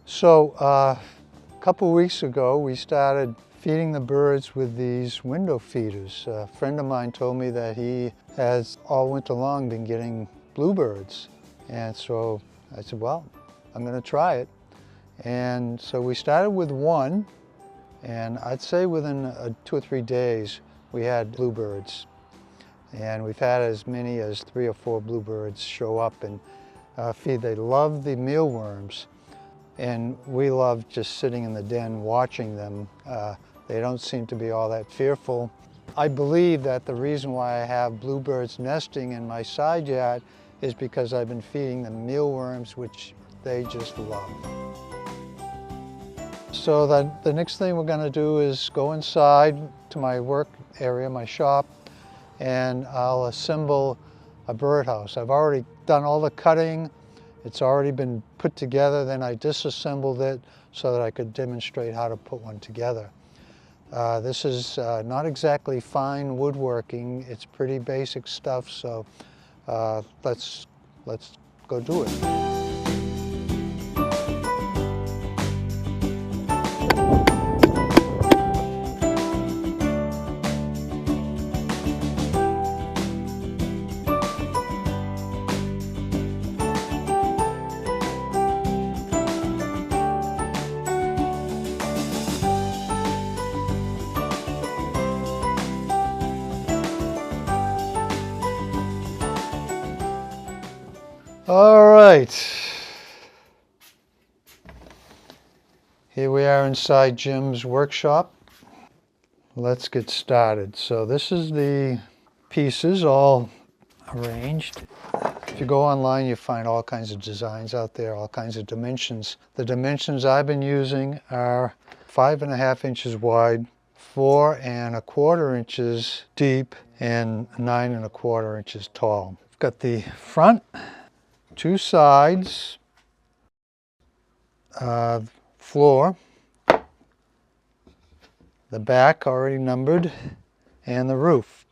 So a couple weeks ago, we started feeding the birds with these window feeders. A friend of mine told me that he has all winter long been getting bluebirds. And so I said, well, I'm going to try it. And so we started with one, and I'd say within 2 or 3 days, we had bluebirds. And we've had as many as 3 or 4 bluebirds show up and feed. They love the mealworms. And we love just sitting in the den watching them. They don't seem to be all that fearful. I believe that the reason why I have bluebirds nesting in my side yard is because I've been feeding them mealworms, which they just love. So the next thing we're going to do is go inside to my work area, my shop, and I'll assemble a birdhouse. I've already done all the cutting. It's already been put together, then I disassembled it so that I could demonstrate how to put one together. This is not exactly fine woodworking, it's pretty basic stuff, so let's go do it. All right, here we are inside Jim's workshop. Let's get started. So this is the pieces all arranged. If you go online, you find all kinds of designs out there, all kinds of dimensions. The dimensions I've been using are 5.5 inches wide, 4¼ inches deep, and 9¼ inches tall. I've got the front, 2 sides, floor, the back already numbered, and the roof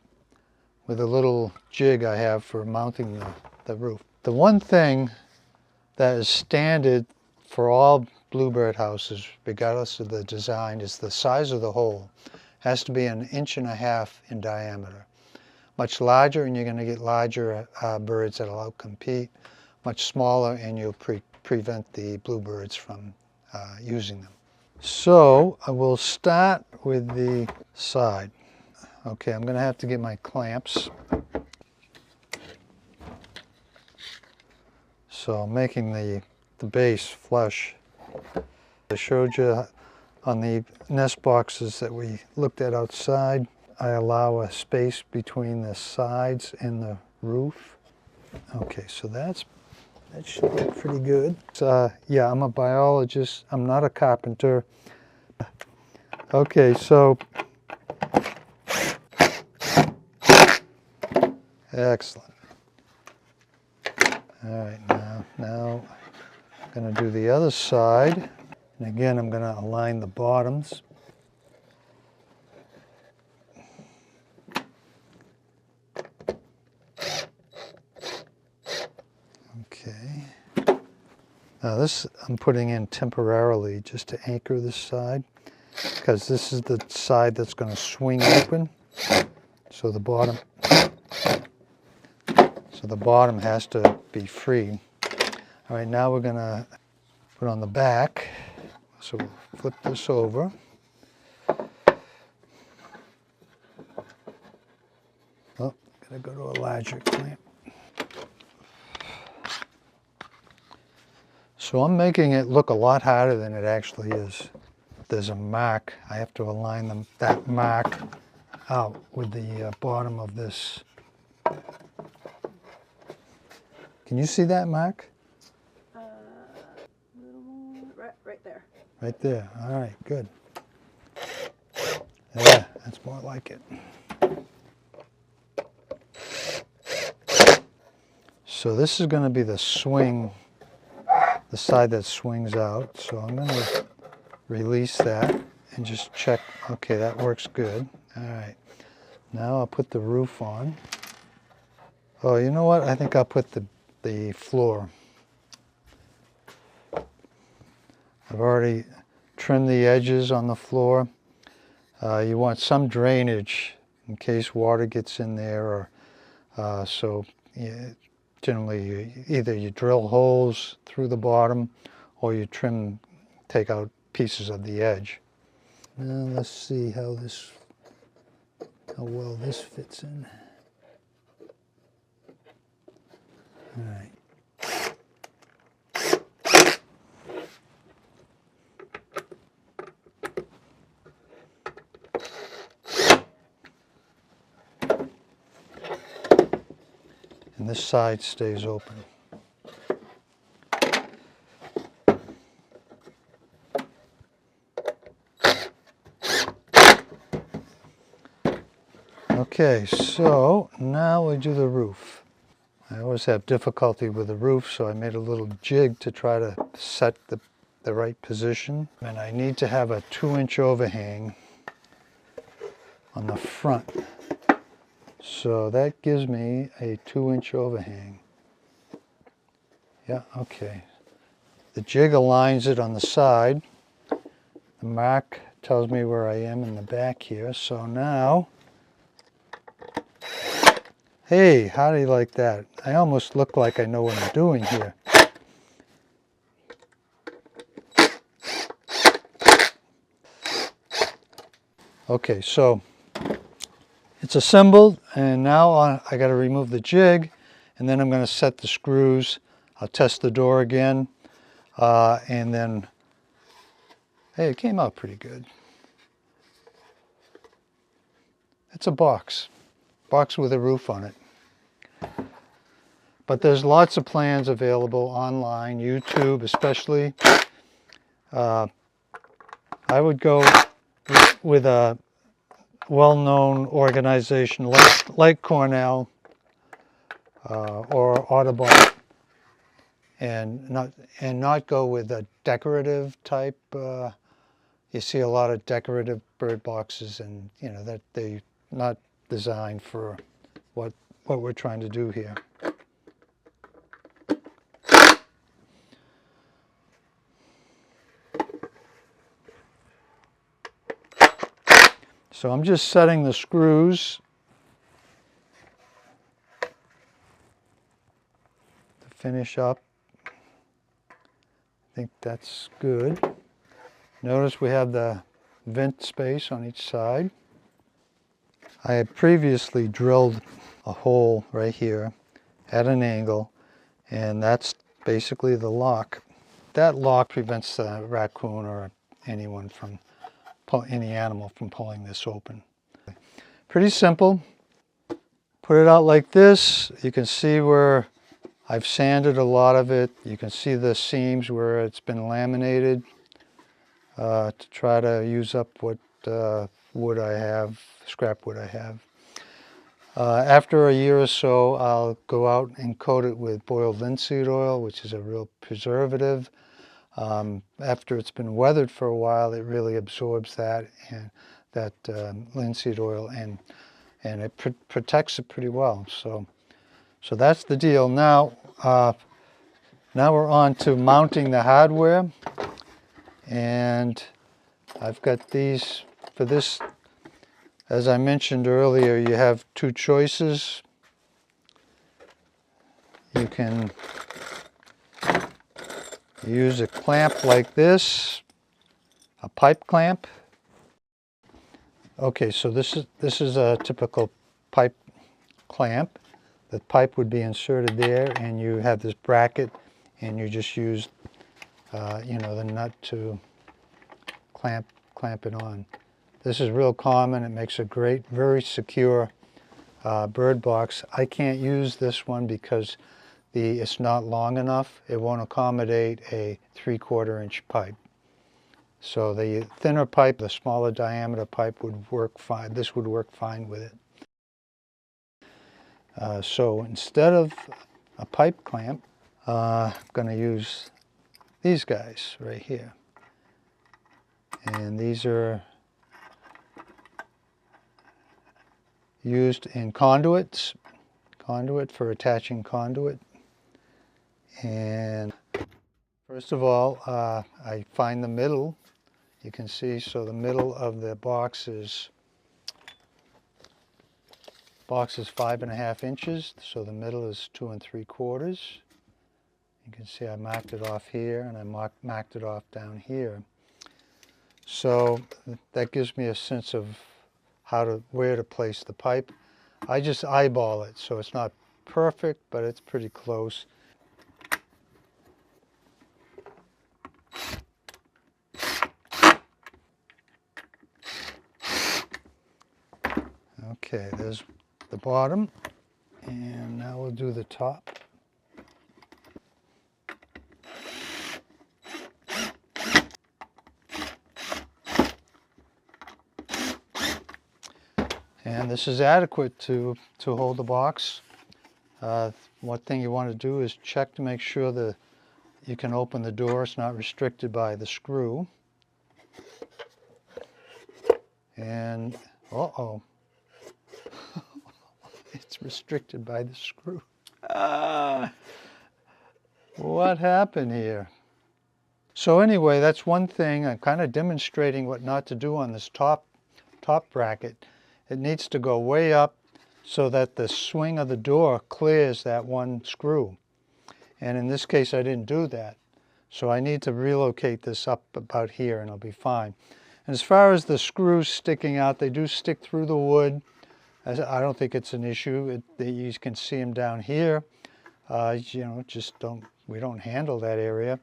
with a little jig I have for mounting the roof. The one thing that is standard for all bluebird houses, regardless of the design, is the size of the hole. It has to be 1.5 inches in diameter. Much larger and you're going to get larger birds that'll outcompete. Much smaller and you'll prevent the bluebirds from using them. So I will start with the side. Okay, I'm going to have to get my clamps. So I'm making the base flush. I showed you on the nest boxes that we looked at outside, I allow a space between the sides and the roof. Okay, so that should be pretty good. Yeah, I'm a biologist. I'm not a carpenter. Okay, so excellent. All right, now I'm going to do the other side. And again, I'm going to align the bottoms. Okay. Now this I'm putting in temporarily just to anchor this side, because this is the side that's going to swing open. So the bottom has to be free. All right, now we're going to put on the back. So we'll flip this over. Oh, gotta go to a larger clamp. So I'm making it look a lot harder than it actually is. There's a mark. I have to align that mark out with the bottom of this. Can you see that mark? Right there. Right there. All right, good. Yeah, that's more like it. So this is going to be the swing, the side that swings out. So I'm going to release that and just check. Okay, that works good. All right. Now I'll put the roof on. Oh, you know what? I think I'll put the floor. I've already trimmed the edges on the floor. You want some drainage in case water gets in there, or so generally either you drill holes through the bottom or you take out pieces of the edge. Now let's see how well this fits in. All right. And this side stays open. Okay, so now we do the roof. I always have difficulty with the roof, so I made a little jig to try to set the right position. And I need to have a 2-inch overhang on the front. So that gives me a 2-inch overhang. Yeah, okay. The jig aligns it on the side. The mark tells me where I am in the back here. So now, hey, how do you like that? I almost look like I know what I'm doing here. Okay, so it's assembled, and now I got to remove the jig, and then I'm going to set the screws. I'll test the door again, and then, hey, it came out pretty good. It's a box with a roof on it. But there's lots of plans available online, YouTube especially. I would go with a well-known organization like Cornell or Audubon, and not go with a decorative type. You see a lot of decorative bird boxes, and you know that they're not designed for what we're trying to do here. So I'm just setting the screws to finish up. I think that's good. Notice we have the vent space on each side. I had previously drilled a hole right here at an angle, and that's basically the lock. That lock prevents a raccoon or any animal from pulling this open. Pretty simple. Put it out like this. You can see where I've sanded a lot of it. You can see the seams where it's been laminated to try to use up what wood I have, scrap wood I have. After a year or so, I'll go out and coat it with boiled linseed oil, which is a real preservative. After it's been weathered for a while, it really absorbs that linseed oil, and it protects it pretty well. So that's the deal. Now we're on to mounting the hardware, and I've got these for this. As I mentioned earlier, you have two choices. You can use a clamp like this, a pipe clamp. Okay, so this is a typical pipe clamp. The pipe would be inserted there, and you have this bracket, and you just use the nut to clamp it on. This is real common. It makes a great, very secure bird box. I can't use this one because it's not long enough. It won't accommodate a 3/4 inch pipe. So the thinner pipe, the smaller diameter pipe would work fine. This would work fine with it. So instead of a pipe clamp, I'm going to use these guys right here. And these are used in conduit for attaching conduit. And First of all, I find the middle. You can see, so the middle of the box is 5.5 inches, so the middle is 2 3/4. You can see I marked it off here, and I marked it off down here. So that gives me a sense of where to place the pipe. I just eyeball it, so it's not perfect, but it's pretty close. Okay, there's the bottom, and now we'll do the top. And this is adequate to hold the box. One thing you want to do is check to make sure that you can open the door. It's not restricted by the screw. And, uh-oh, it's restricted by the screw. What happened here? So anyway, that's one thing. I'm kind of demonstrating what not to do on this top bracket. It needs to go way up so that the swing of the door clears that one screw. And in this case, I didn't do that. So I need to relocate this up about here and it'll be fine. And as far as the screws sticking out, they do stick through the wood. I don't think it's an issue. You can see them down here. You know, we don't handle that area.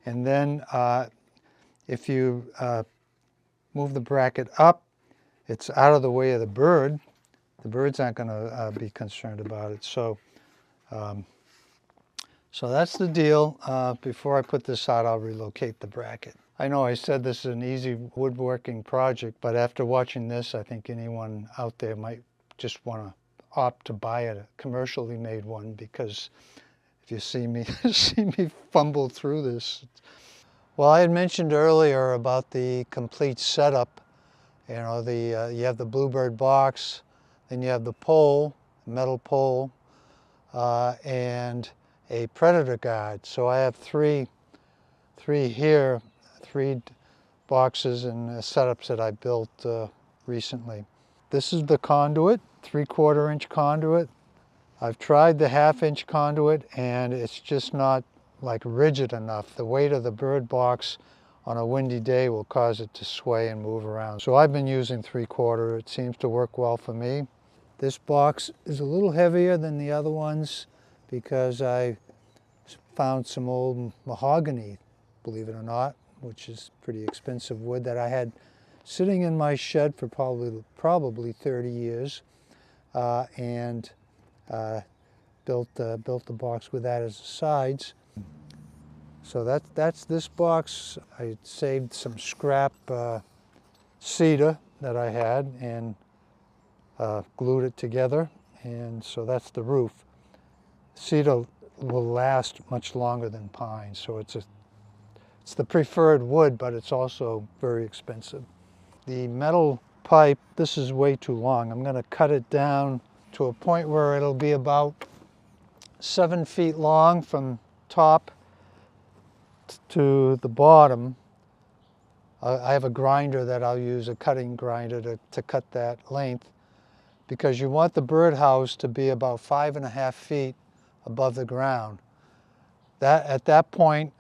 And then if you move the bracket up, it's out of the way of the bird. The birds aren't going to be concerned about it. So, so that's the deal. Before I put this out, I'll relocate the bracket. I know I said this is an easy woodworking project, but after watching this, I think anyone out there might just want to opt to buy a commercially made one, because if you see me fumble through this. Well, I had mentioned earlier about the complete setup. You know, you have the Bluebird box, then you have the pole, metal pole, and a predator guard. So I have three boxes and setups that I built recently. This is the conduit, 3/4 inch conduit. I've tried the 1/2 inch conduit, and it's just not like rigid enough. The weight of the bird box on a windy day will cause it to sway and move around. So I've been using 3/4. It seems to work well for me. This box is a little heavier than the other ones because I found some old mahogany, believe it or not, which is pretty expensive wood that I had sitting in my shed for probably 30 years, and built the box with that as the sides. So that's this box. I saved some scrap cedar that I had and glued it together, and so that's the roof. Cedar will last much longer than pine, so it's the preferred wood, but it's also very expensive. The metal pipe, this is way too long. I'm going to cut it down to a point where it'll be about 7 feet long from top to the bottom. I have a grinder that I'll use, a cutting grinder, to cut that length, because you want the birdhouse to be about 5.5 feet above the ground. At that point,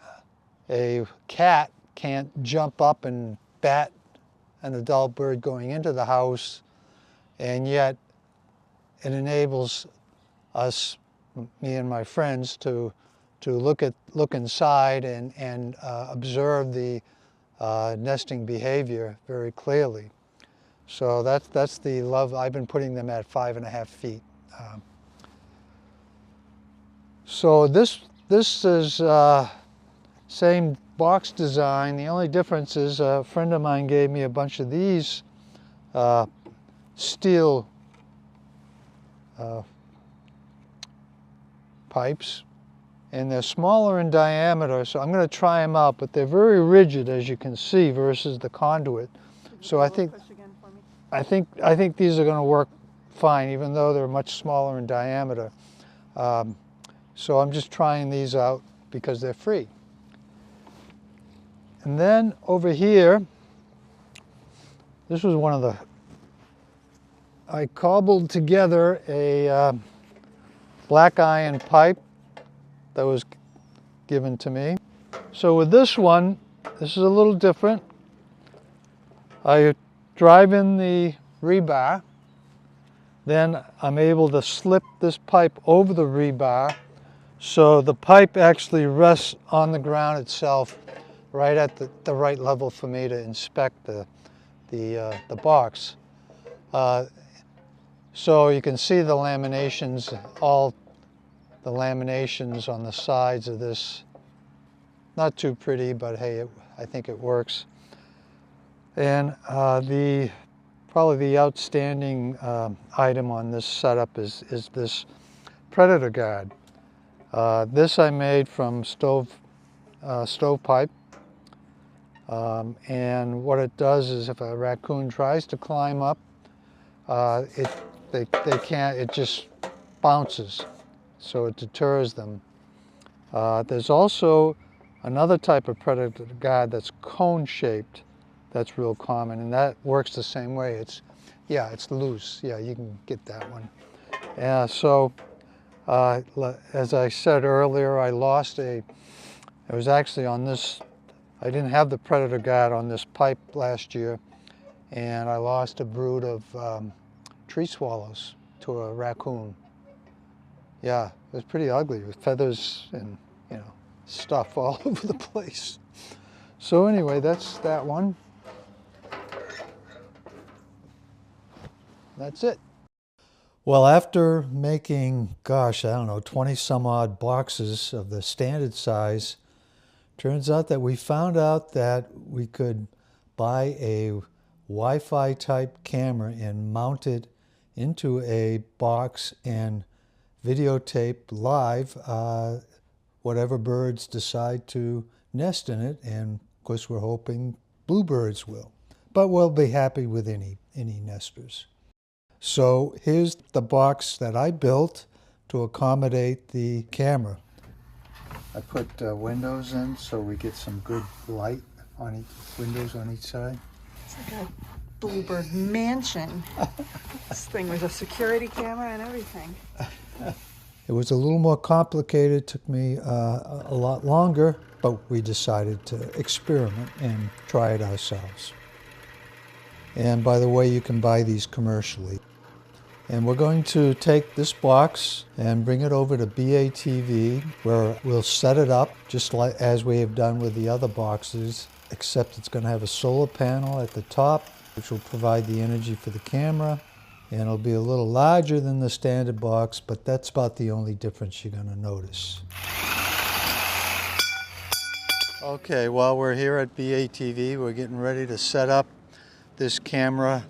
a cat can't jump up and bat an adult bird going into the house, and yet it enables us, me and my friends, to look inside and observe the nesting behavior very clearly. So that's the love. I've been putting them at 5.5 feet. So this is same box design. The only difference is a friend of mine gave me a bunch of these steel pipes, and they're smaller in diameter, so I'm going to try them out, but they're very rigid, as you can see, versus the conduit. So I think these are going to work fine, even though they're much smaller in diameter. So I'm just trying these out because they're free. And then over here, this was one of the, I cobbled together a black iron pipe that was given to me. So with this one, this is a little different. I drive in the rebar, then I'm able to slip this pipe over the rebar, so the pipe actually rests on the ground itself, right at the right level for me to inspect the box. So you can see the laminations, all the laminations on the sides of this. Not too pretty, but hey, I think it works. And probably the outstanding item on this setup is this predator guard. This I made from stovepipe. And what it does is if a raccoon tries to climb up, they can't, it just bounces. So it deters them. There's also another type of predator guard that's cone-shaped. That's real common, and that works the same way. It's loose. Yeah, you can get that one. So, as I said earlier, I lost it was actually on this, I didn't have the predator guard on this pipe last year, and I lost a brood of tree swallows to a raccoon. Yeah, it was pretty ugly with feathers and, you know, stuff all over the place. So anyway, that's that one. That's it. Well, after making, gosh, I don't know, 20 some odd boxes of the standard size, turns out that we found out that we could buy a Wi-Fi type camera and mount it into a box and videotape live whatever birds decide to nest in it. And of course, we're hoping bluebirds will, but we'll be happy with any nesters. So here's the box that I built to accommodate the camera. I put windows in so we get some good light on each windows on each side. It's like a Bluebird mansion. This thing was a security camera and everything. It was a little more complicated, took me a lot longer, but we decided to experiment and try it ourselves. And by the way, you can buy these commercially. And we're going to take this box and bring it over to BATV, where we'll set it up just like as we have done with the other boxes, except it's going to have a solar panel at the top, which will provide the energy for the camera. And it'll be a little larger than the standard box, but that's about the only difference you're going to notice. Okay, while we're here at BATV, we're getting ready to set up this camera,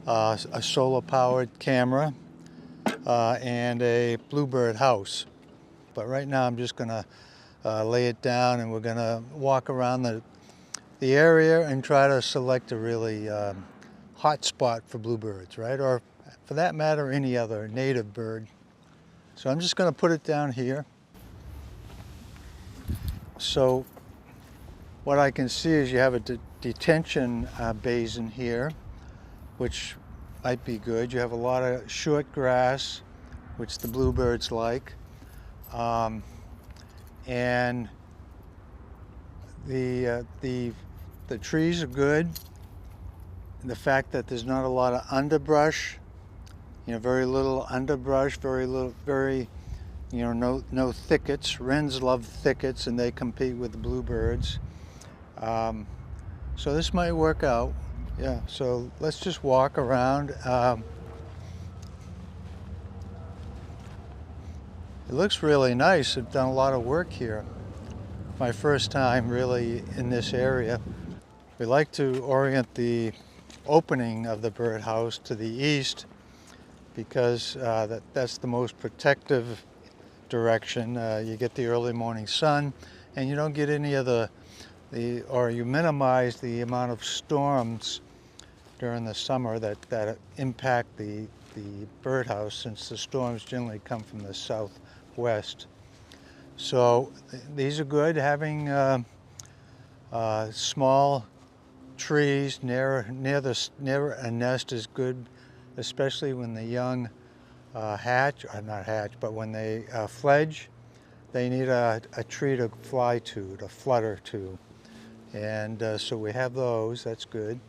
a solar-powered camera, and a Bluebird house. But right now I'm just going to lay it down, and we're going to walk around the area and try to select a really hot spot for bluebirds, right? Or for that matter, any other native bird. So I'm just going to put it down here. So what I can see is you have a detention basin here, which might be good. You have a lot of short grass, which the bluebirds like. And the trees are good. And the fact that there's not a lot of underbrush, you know, very little underbrush, no thickets. Wrens love thickets and they compete with the bluebirds. So this might work out. Yeah, so let's just walk around. It looks really nice. I've done a lot of work here. My first time really in this area. We like to orient the opening of the birdhouse to the east because that's the most protective direction. You get the early morning sun and you don't get any of or you minimize the amount of storms during the summer that impact the birdhouse, since the storms generally come from the southwest. So these are good. Having Small trees near a nest is good, especially when the young hatch, or not hatch, but when they fledge. They need a tree to fly to flutter to. And so we have those, that's good.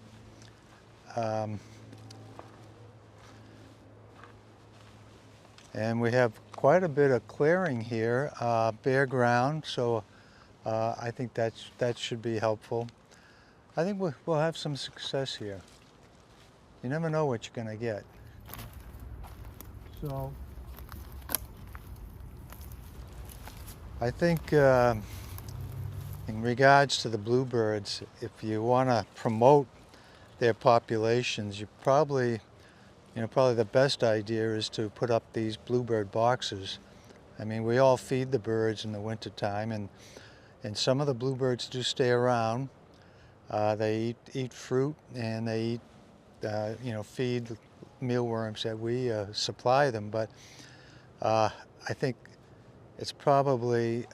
And we have quite a bit of clearing here, bare ground, so I think that should be helpful. I think we'll have some success here. You never know what you're going to get. So I think in regards to the bluebirds, if you want to promote their populations, you probably the best idea is to put up these bluebird boxes. I mean, we all feed the birds in the wintertime, and some of the bluebirds do stay around. They eat fruit, and they eat, feed mealworms that we supply them. But I think it's probably,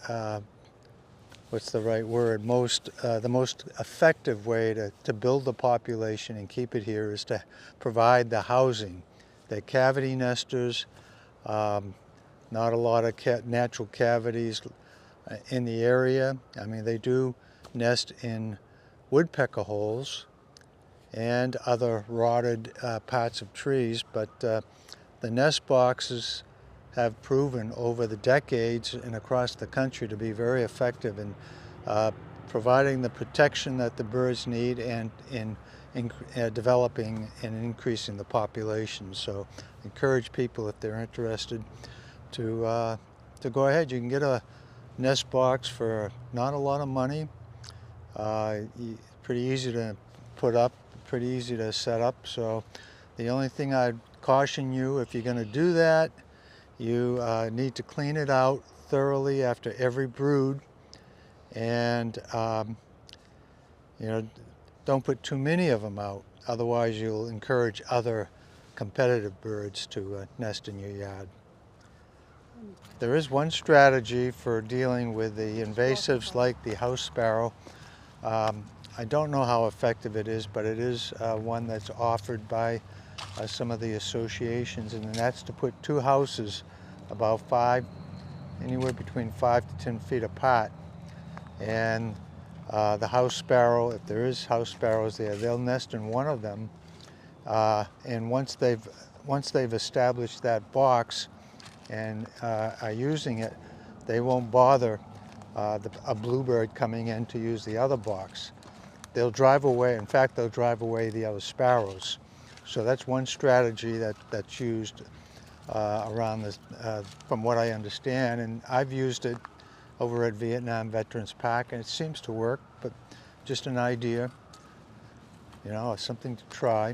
what's the right word, the most effective way to build the population and keep it here is to provide the housing. They're cavity nesters, not a lot of natural cavities in the area. I mean, they do nest in woodpecker holes and other rotted parts of trees, but the nest boxes have proven over the decades and across the country to be very effective in providing the protection that the birds need and in developing and increasing the population. So encourage people, if they're interested, to go ahead. You can get a nest box for not a lot of money. Pretty easy to put up, pretty easy to set up. So the only thing I'd caution you, if you're going to do that, you need to clean it out thoroughly after every brood, and don't put too many of them out. Otherwise, you'll encourage other competitive birds to nest in your yard. There is one strategy for dealing with the invasives like the house sparrow. I don't know how effective it is, but it is one that's offered by some of the associations, and that's to put two houses about anywhere between 5 to 10 feet apart. And the house sparrow, if there is house sparrows there, they'll nest in one of them. And once they've established that box and are using it, they won't bother a bluebird coming in to use the other box. They'll drive away. In fact, they'll drive away the other sparrows. So that's one strategy that's used around this, from what I understand, and I've used it over at Vietnam Veterans Park, and it seems to work, but just an idea, something to try.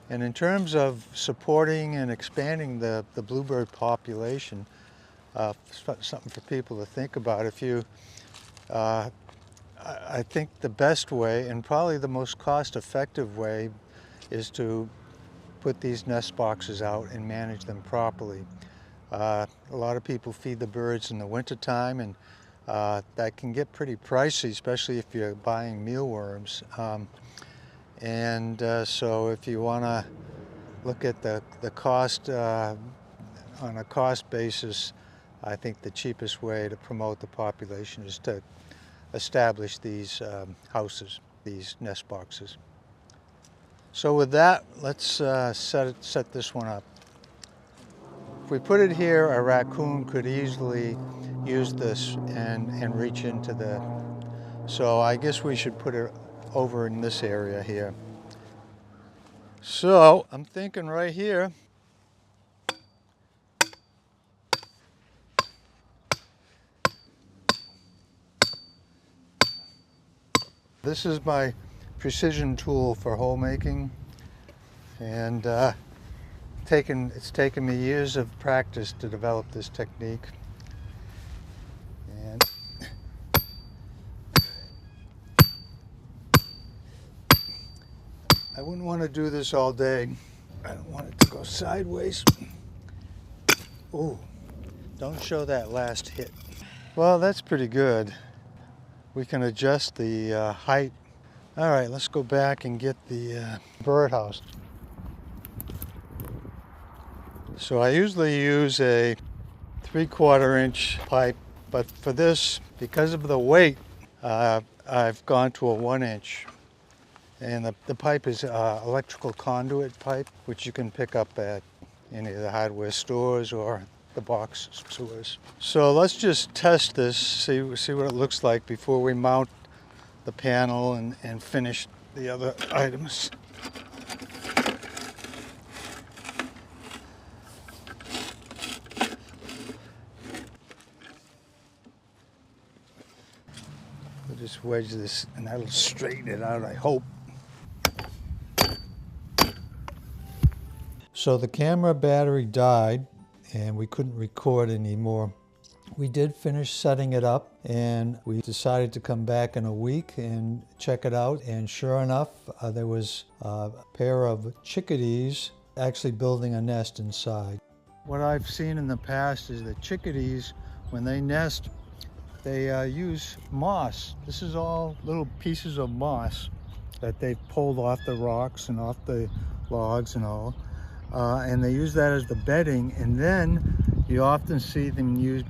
And in terms of supporting and expanding the bluebird population, something for people to think about. I think the best way, and probably the most cost-effective way, is to put these nest boxes out and manage them properly. A lot of people feed the birds in the wintertime, and that can get pretty pricey, especially if you're buying mealworms. So if you want to look at the cost on a cost basis, I think the cheapest way to promote the population is to establish these houses, these nest boxes. So with that, let's set this one up. If we put it here, a raccoon could easily use this and reach into so I guess we should put it over in this area here. So I'm thinking right here, this is my precision tool for hole making, and it's taken me years of practice to develop this technique. And I wouldn't want to do this all day. I don't want it to go sideways. Oh, don't show that last hit. Well, that's pretty good. we can adjust the height. All right, let's go back and get the birdhouse. So I usually use a 3/4 inch pipe, but for this, because of the weight, I've gone to a 1 inch. And the pipe is electrical conduit pipe, which you can pick up at any of the hardware stores or the box stores. So let's just test this, see what it looks like before we mount the panel and finish the other items. We'll just wedge this and that'll straighten it out, I hope. So the camera battery died and we couldn't record anymore. We did finish setting it up and we decided to come back in a week and check it out, and sure enough there was a pair of chickadees actually building a nest inside. What I've seen in the past is that chickadees, when they nest, they use moss. This is all little pieces of moss that they've pulled off the rocks and off the logs and all. And they use that as the bedding, and then you often see them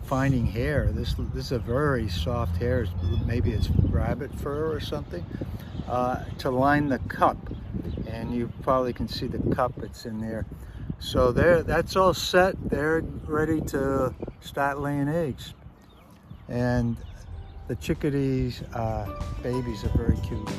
finding hair. This is a very soft hair, maybe it's rabbit fur or something, to line the cup. And you probably can see the cup that's in there. So that's all set. They're ready to start laying eggs. And the chickadees babies are very cute.